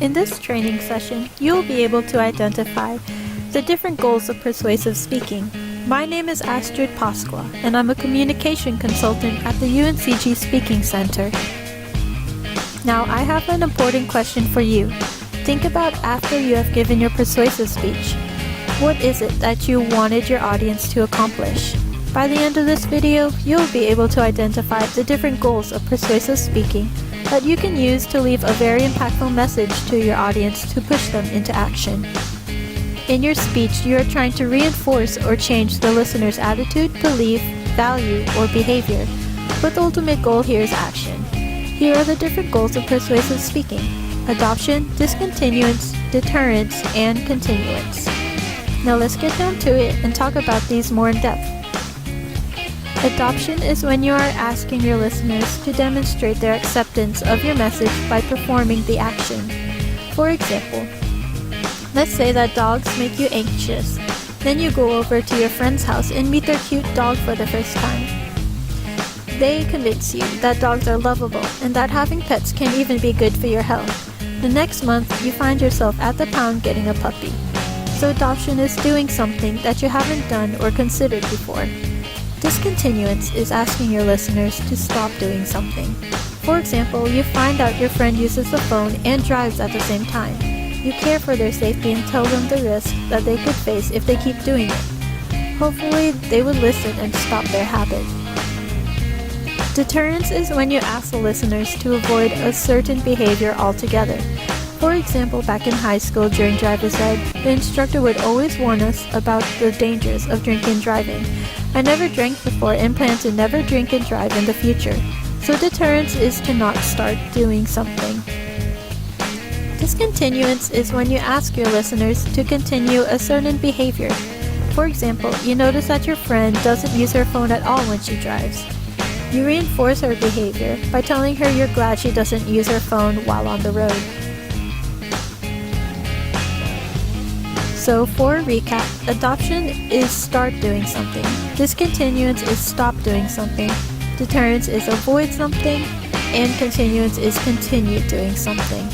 In this training session, you will be able to identify the different goals of persuasive speaking. My name is Astrid Pasqua, and I'm a communication consultant at the UNCG Speaking Center. Now, I have an important question for you. Think about after you have given your persuasive speech. What is it that you wanted your audience to accomplish? By the end of this video, you'll be able to identify the different goals of persuasive speaking that you can use to leave a very impactful message to your audience to push them into action. In your speech, you are trying to reinforce or change the listener's attitude, belief, value, or behavior, but the ultimate goal here is action. Here are the different goals of persuasive speaking: adoption, discontinuance, deterrence, and continuance. Now let's get down to it and talk about these more in depth. Adoption is when you are asking your listeners to demonstrate their acceptance of your message by performing the action. For example, let's say that dogs make you anxious. Then you go over to your friend's house and meet their cute dog for the first time. They convince you that dogs are lovable and that having pets can even be good for your health. The next month, you find yourself at the pound getting a puppy. So adoption is doing something that you haven't done or considered before. Discontinuance is asking your listeners to stop doing something. For example, you find out your friend uses the phone and drives at the same time. You care for their safety and tell them the risk that they could face if they keep doing it. Hopefully, they would listen and stop their habit. Deterrence is when you ask the listeners to avoid a certain behavior altogether. For example, back in high school during driver's ed, the instructor would always warn us about the dangers of drinking and driving. I never drank before and plan to never drink and drive in the future. So deterrence is to not start doing something. Discontinuance is when you ask your listeners to continue a certain behavior. For example, you notice that your friend doesn't use her phone at all when she drives. You reinforce her behavior by telling her you're glad she doesn't use her phone while on the road. So for a recap, adoption is start doing something, discontinuance is stop doing something, deterrence is avoid something, and continuance is continue doing something.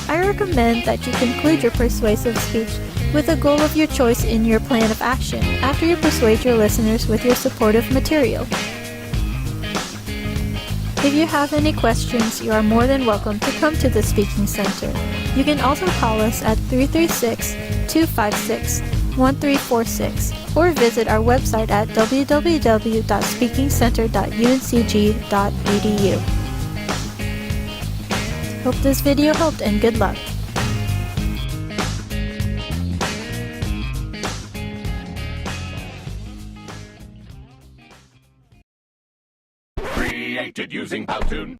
I recommend that you conclude your persuasive speech with a goal of your choice in your plan of action after you persuade your listeners with your supportive material. If you have any questions, you are more than welcome to come to the Speaking Center. You can also call us at 336-256-1346 or visit our website at www.speakingcenter.uncg.edu. Hope this video helped and good luck! Created using Powtoon.